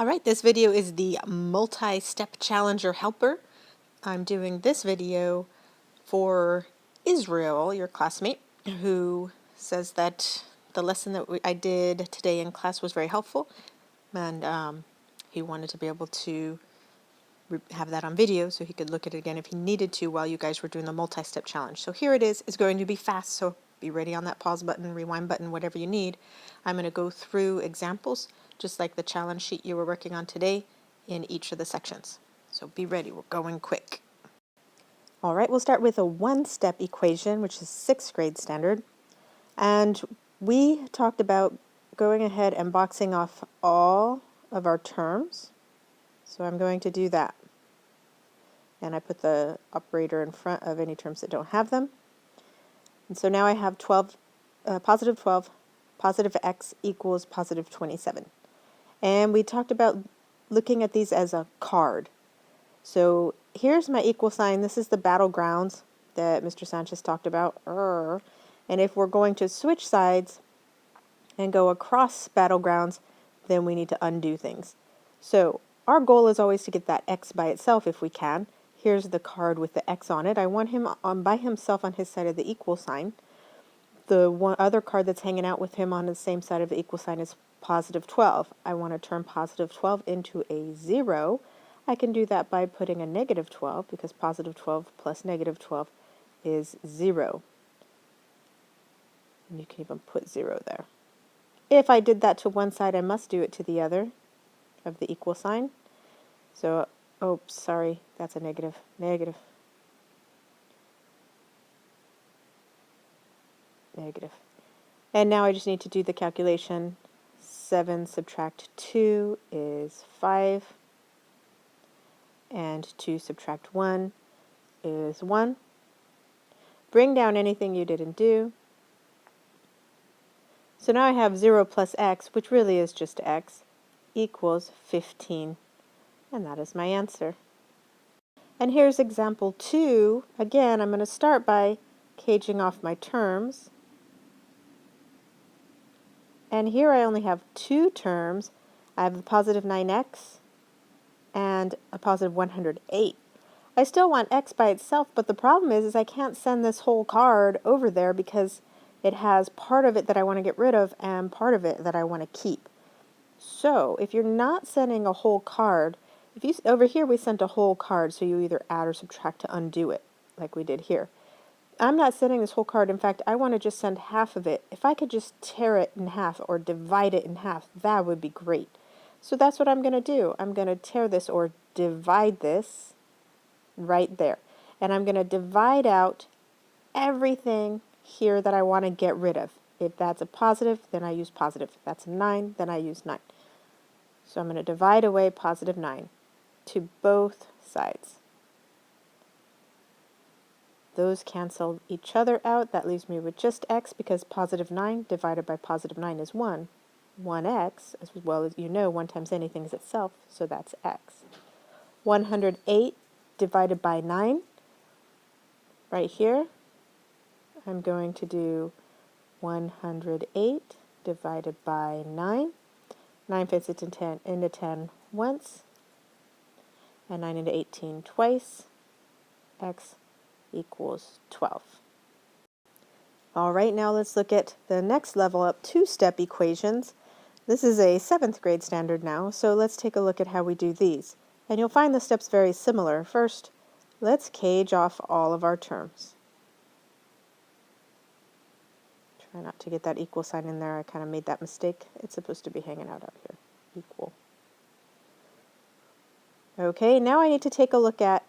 All right, this video is the multi-step challenger helper. I'm doing this video for Israel, your classmate, who says that the lesson that I did today in class was very helpful, and he wanted to be able to have that on video so he could look at it again if he needed to while you guys were doing the multi-step challenge. So here it is. It's going to be fast, so be ready on that pause button, rewind button, whatever you need. I'm going to go through examples, just like the challenge sheet you were working on today, in each of the sections. So be ready. We're going quick. All right, we'll start with a one-step equation, which is 6th grade standard. And we talked about going ahead and boxing off all of our terms. So I'm going to do that. And I put the operator in front of any terms that don't have them. And so now I have positive 12, positive x equals positive 27. And we talked about looking at these as a card. So here's my equal sign. This is the battlegrounds that Mr. Sanchez talked about. And if we're going to switch sides and go across battlegrounds, then we need to undo things. So our goal is always to get that x by itself if we can. Here's the card with the x on it. I want him by himself on his side of the equal sign. The one other card that's hanging out with him on the same side of the equal sign is positive 12. I want to turn positive 12 into a 0. I can do that by putting a negative 12 because positive 12 plus negative 12 is 0. And you can even put 0 there. If I did that to one side, I must do it to the other of the equal sign. So, oh, sorry, that's a negative. Negative. Negative. And now I just need to do the calculation. 7 subtract 2 is 5. And 2 subtract 1 is 1. Bring down anything you didn't do. So now I have 0 plus x, which really is just x, equals 15. And that is my answer. And here's example 2. Again, I'm going to start by caging off my terms. And here I only have 2 terms. I have the positive 9x and a positive 108. I still want x by itself, but the problem is I can't send this whole card over there because it has part of it that I want to get rid of and part of it that I want to keep. So if you're not sending a whole card, over here we sent a whole card, so you either add or subtract to undo it, like we did here. I'm not sending this whole card. In fact, I want to just send half of it. If I could just tear it in half or divide it in half, that would be great. So that's what I'm going to do. I'm going to tear this or divide this right there. And I'm going to divide out everything here that I want to get rid of. If that's a positive, then I use positive. If that's a 9, then I use 9. So I'm going to divide away positive 9 to both sides. Those cancel each other out. That leaves me with just x because positive 9 divided by positive 9 is 1. 1x, as well as you know, 1 times anything is itself, so that's x. 108 divided by 9. Right here, I'm going to do 108 divided by 9. 9 fits into 10 once, and 9 into 18 twice. X equals 12. All right, now let's look at the next level up, 2-step equations. This is a 7th grade standard now, so let's take a look at how we do these. And you'll find the steps very similar. First, let's cage off all of our terms. Try not to get that equal sign in there. I kind of made that mistake. It's supposed to be hanging out here. Equal. Okay, now I need to take a look at,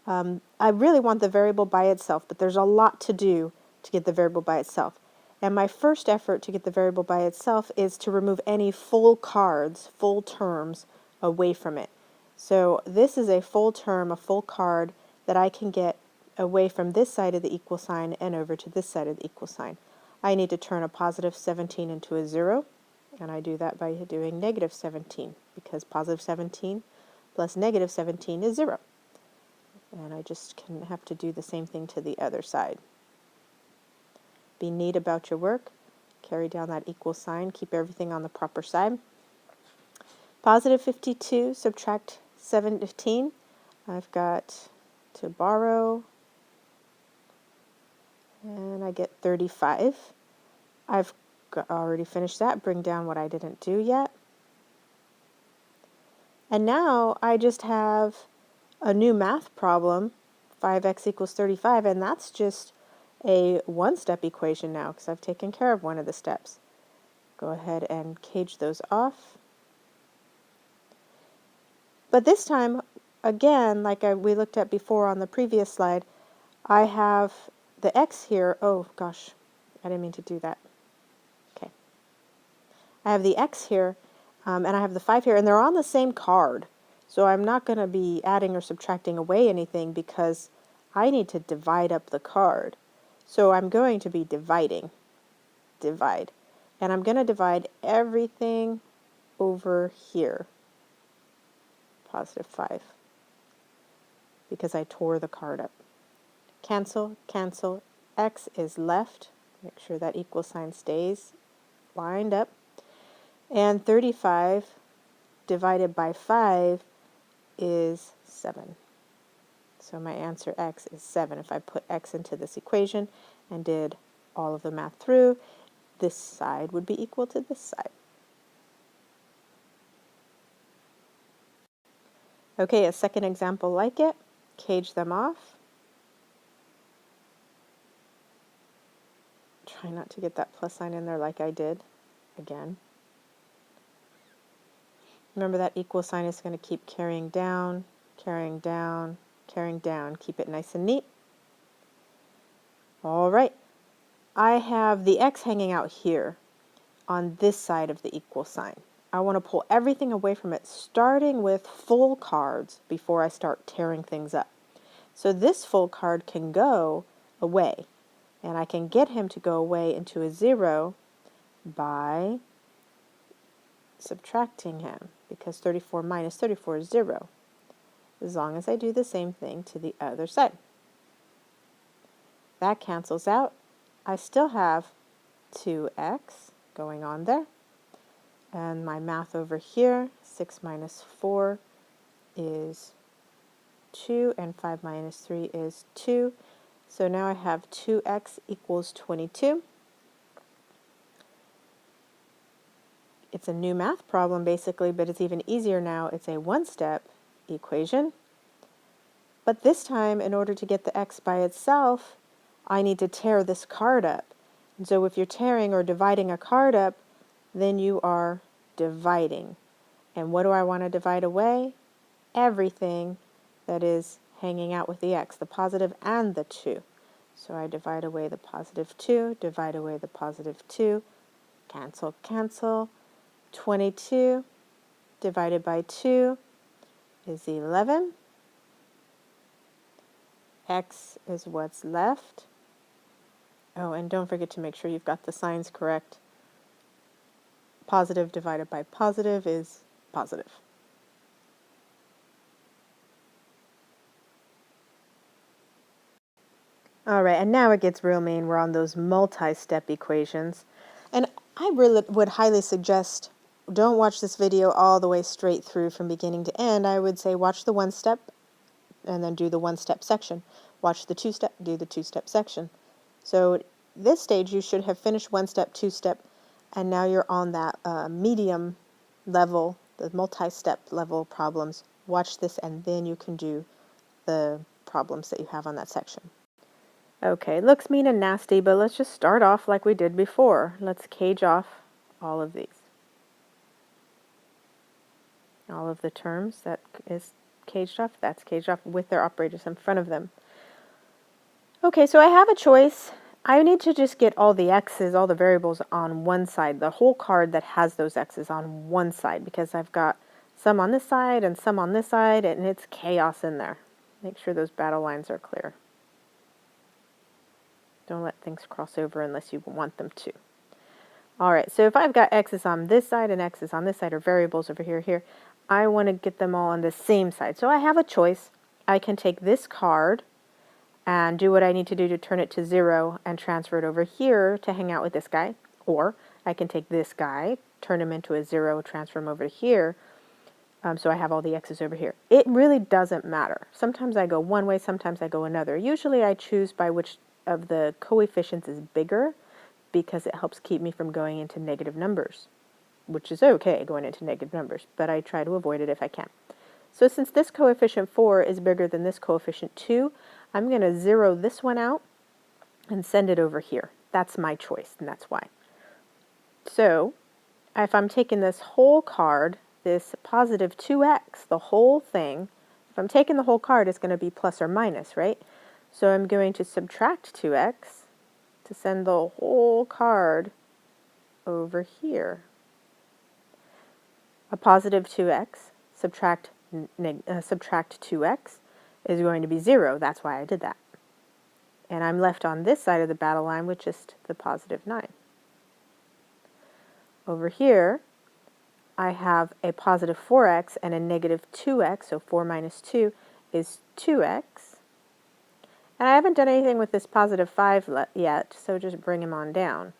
I really want the variable by itself, but there's a lot to do to get the variable by itself. And my first effort to get the variable by itself is to remove any full cards, full terms, away from it. So this is a full term, a full card that I can get away from this side of the equal sign and over to this side of the equal sign. I need to turn a positive 17 into a 0, and I do that by doing negative 17, because positive 17 plus negative 17 is 0. And I just can have to do the same thing to the other side. Be neat about your work. Carry down that equal sign. Keep everything on the proper side. Positive 52, subtract 17. I've got to borrow, and I get 35. I've already finished that. Bring down what I didn't do yet. And now I just have a new math problem, 5x equals 35, and that's just a one-step equation now because I've taken care of one of the steps. Go ahead and cage those off. But this time, again, like we looked at before on the previous slide, I have the x here. Oh gosh, I didn't mean to do that. Okay. I have the x here, and I have the 5 here, and they're on the same card. So I'm not going to be adding or subtracting away anything because I need to divide up the card. So I'm going to be dividing. Divide. And I'm going to divide everything over here. Positive 5. Because I tore the card up. Cancel, cancel. X is left. Make sure that equal sign stays lined up. And 35 divided by 5 is 7. So my answer x is 7. If I put x into this equation and did all of the math through, this side would be equal to this side. Okay, a second example like it. Cage them off. Try not to get that plus sign in there like I did again. Remember that equal sign is going to keep carrying down, carrying down, carrying down. Keep it nice and neat. All right. I have the x hanging out here on this side of the equal sign. I want to pull everything away from it, starting with full cards before I start tearing things up. So this full card can go away, and I can get him to go away into a 0 by subtracting him, because 34 minus 34 is 0, as long as I do the same thing to the other side. That cancels out. I still have 2x going on there. And my math over here, 6 minus 4 is 2, and 5 minus 3 is 2. So now I have 2x equals 22. It's a new math problem basically, but it's even easier now. It's a one-step equation. But this time, in order to get the x by itself, I need to tear this card up. And so if you're tearing or dividing a card up, then you are dividing. And what do I want to divide away? Everything that is hanging out with the x, the positive and the 2. So I divide away the positive 2, divide away the positive 2, cancel, cancel. 22 divided by 2 is 11. X is what's left. Oh, and don't forget to make sure you've got the signs correct. Positive divided by positive is positive. All right, and now it gets real mean. We're on those multi-step equations. And I really would highly suggest don't watch this video all the way straight through from beginning to end. I would say watch the one step and then do the one-step section. Watch the two-step, do the two-step section. So this stage you should have finished one step, two-step, and now you're on that medium level, the multi-step level problems. Watch this and then you can do the problems that you have on that section. Okay, looks mean and nasty, but let's just start off like we did before. Let's cage off all of these. All of the terms that is caged off, that's caged off with their operators in front of them. Okay, so I have a choice. I need to just get all the x's, all the variables on one side, the whole card that has those x's on one side, because I've got some on this side and some on this side, and it's chaos in there. Make sure those battle lines are clear. Don't let things cross over unless you want them to. All right, so if I've got x's on this side and x's on this side, or variables over here, I want to get them all on the same side. So I have a choice. I can take this card and do what I need to do to turn it to 0 and transfer it over here to hang out with this guy. Or I can take this guy, turn him into a 0, transfer him over to here. So I have all the x's over here. It really doesn't matter. Sometimes I go one way, sometimes I go another. Usually I choose by which of the coefficients is bigger because it helps keep me from going into negative numbers, which is okay going into negative numbers, but I try to avoid it if I can. So since this coefficient 4 is bigger than this coefficient 2, I'm going to zero this one out and send it over here. That's my choice, and that's why. So if I'm taking this whole card, this positive 2x, the whole thing, if I'm taking the whole card, it's going to be plus or minus, right? So I'm going to subtract 2x to send the whole card over here. A positive 2x subtract 2x is going to be 0. That's why I did that. And I'm left on this side of the battle line with just the positive 9. Over here, I have a positive 4x and a negative 2x, so 4 minus 2 is 2x. And I haven't done anything with this positive 5 yet, so just bring him on down.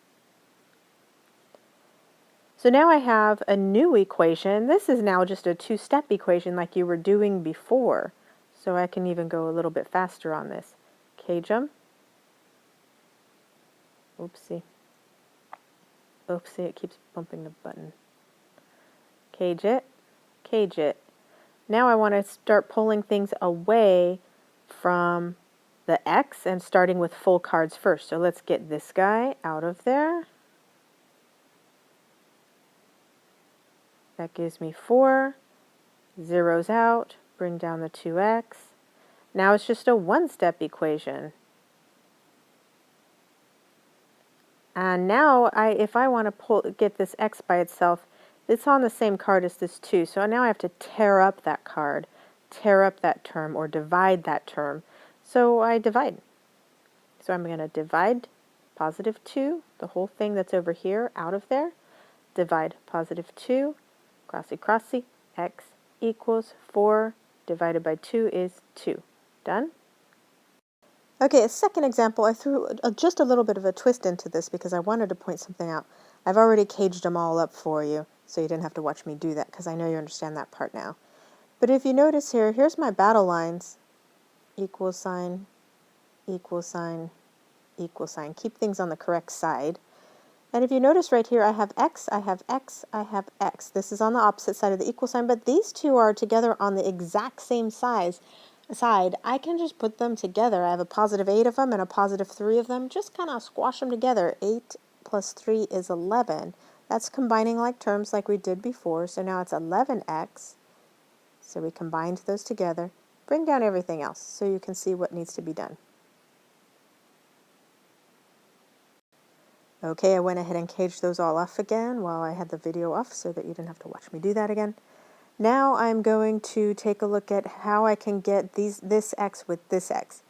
So now I have a new equation. This is now just a two-step equation like you were doing before. So I can even go a little bit faster on this. K-jump. Oopsie. Oopsie, it keeps bumping the button. K-jit, K-jit. Now I want to start pulling things away from the X and starting with full cards first. So let's get this guy out of there. That gives me 4. Zeros out, bring down the 2x. Now it's just a one-step equation. And now if I want to get this x by itself, it's on the same card as this 2. So now I have to tear up that card, tear up that term, or divide that term. So I divide. So I'm going to divide positive 2, the whole thing that's over here, out of there. Divide positive 2, crossy crossy, x equals 4 divided by 2 is 2. Done? Okay, a second example, I threw just a little bit of a twist into this because I wanted to point something out. I've already caged them all up for you, so you didn't have to watch me do that because I know you understand that part now. But if you notice here, here's my battle lines. Equal sign, equal sign, equal sign. Keep things on the correct side. And if you notice right here, I have x, I have x, I have x. This is on the opposite side of the equal sign, but these two are together on the exact same side. I can just put them together. I have a positive 8 of them and a positive 3 of them. Just kind of squash them together. 8 plus 3 is 11. That's combining like terms like we did before. So now it's 11x. So we combined those together. Bring down everything else so you can see what needs to be done. Okay, I went ahead and caged those all off again while I had the video off so that you didn't have to watch me do that again. Now I'm going to take a look at how I can get this x with this x.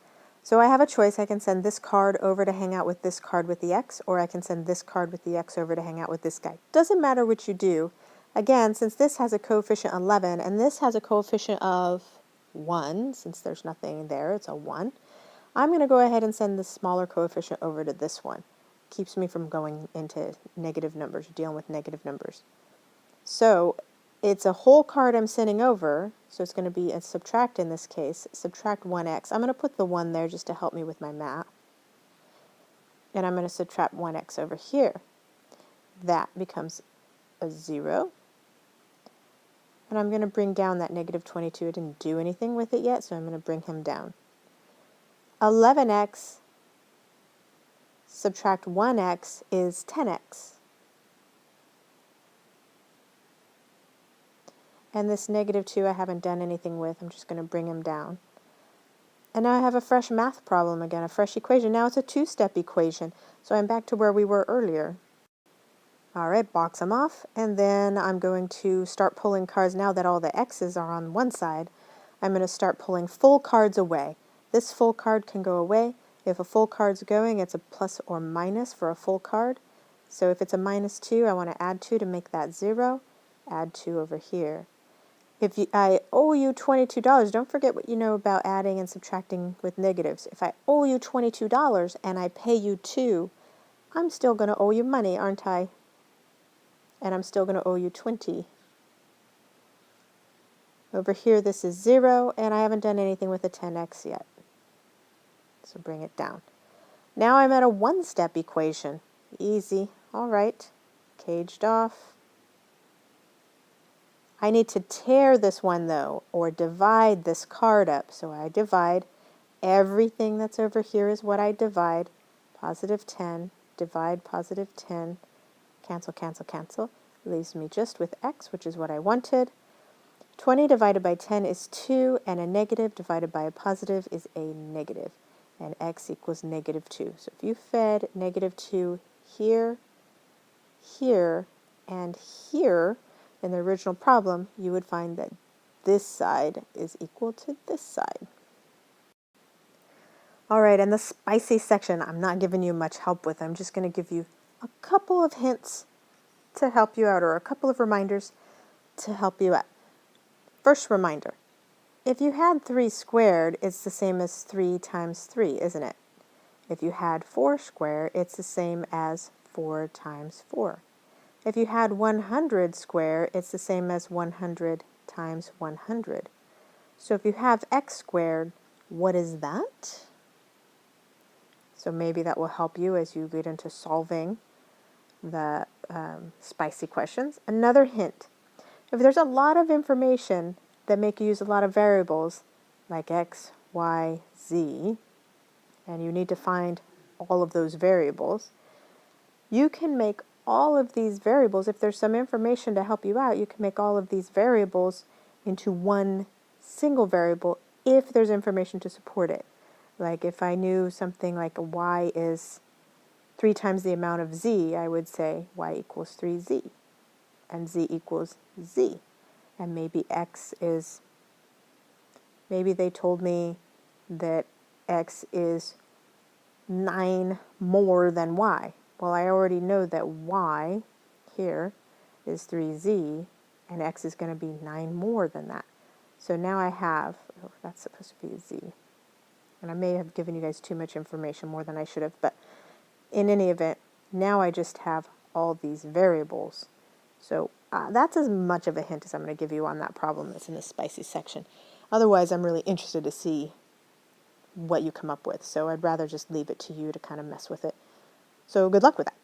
So I have a choice. I can send this card over to hang out with this card with the x, or I can send this card with the x over to hang out with this guy. Doesn't matter which you do. Again, since this has a coefficient 11 and this has a coefficient of 1, since there's nothing there, it's a 1, I'm going to go ahead and send the smaller coefficient over to this one. Keeps me from going into negative numbers, dealing with negative numbers. So it's a whole card I'm sending over, so it's going to be a subtract in this case. Subtract 1x. I'm going to put the 1 there just to help me with my math. And I'm going to subtract 1x over here. That becomes a 0. And I'm going to bring down that negative 22. I didn't do anything with it yet, so I'm going to bring him down. 11x subtract 1x is 10x. And this negative 2 I haven't done anything with. I'm just going to bring him down. And now I have a fresh math problem again, a fresh equation. Now it's a two-step equation, so I'm back to where we were earlier. All right, box them off, and then I'm going to start pulling cards. Now that all the x's are on one side, I'm going to start pulling full cards away. This full card can go away. If a full card's going, it's a plus or minus for a full card. So if it's a minus 2, I want to add 2 to make that 0. Add 2 over here. If I owe you $22, don't forget what you know about adding and subtracting with negatives. If I owe you $22 and I pay you 2, I'm still going to owe you money, aren't I? And I'm still going to owe you 20. Over here, this is 0, and I haven't done anything with the 10x yet. So bring it down. Now I'm at a one-step equation. Easy. All right. Caged off. I need to tear this one, though, or divide this card up. So I divide. Everything that's over here is what I divide. Positive 10, divide positive 10, cancel, cancel, cancel. Leaves me just with x, which is what I wanted. 20 divided by 10 is 2, and a negative divided by a positive is a negative. And x equals negative 2. So if you fed negative 2 here, here, and here in the original problem, you would find that this side is equal to this side. All right, and the spicy section, I'm not giving you much help with. I'm just going to give you a couple of hints to help you out, or a couple of reminders to help you out. First reminder, if you had 3 squared, it's the same as 3 times 3, isn't it? If you had 4 squared, it's the same as 4 times 4. If you had 100 squared, it's the same as 100 times 100. So if you have x squared, what is that? So maybe that will help you as you get into solving the spicy questions. Another hint, if there's a lot of information that make you use a lot of variables, like x, y, z, and you need to find all of those variables, you can make all of these variables, if there's some information to help you out, you can make all of these variables into one single variable if there's information to support it. Like if I knew something like y is 3 times the amount of z, I would say y equals 3z, and z equals z. And maybe x is, maybe they told me that x is 9 more than y. Well, I already know that y here is 3z, and x is going to be 9 more than that. So now I have, oh, that's supposed to be a z. And I may have given you guys too much information, more than I should have, but in any event, now I just have all these variables. So that's as much of a hint as I'm going to give you on that problem that's in the spicy section. Otherwise, I'm really interested to see what you come up with. So I'd rather just leave it to you to kind of mess with it. So good luck with that.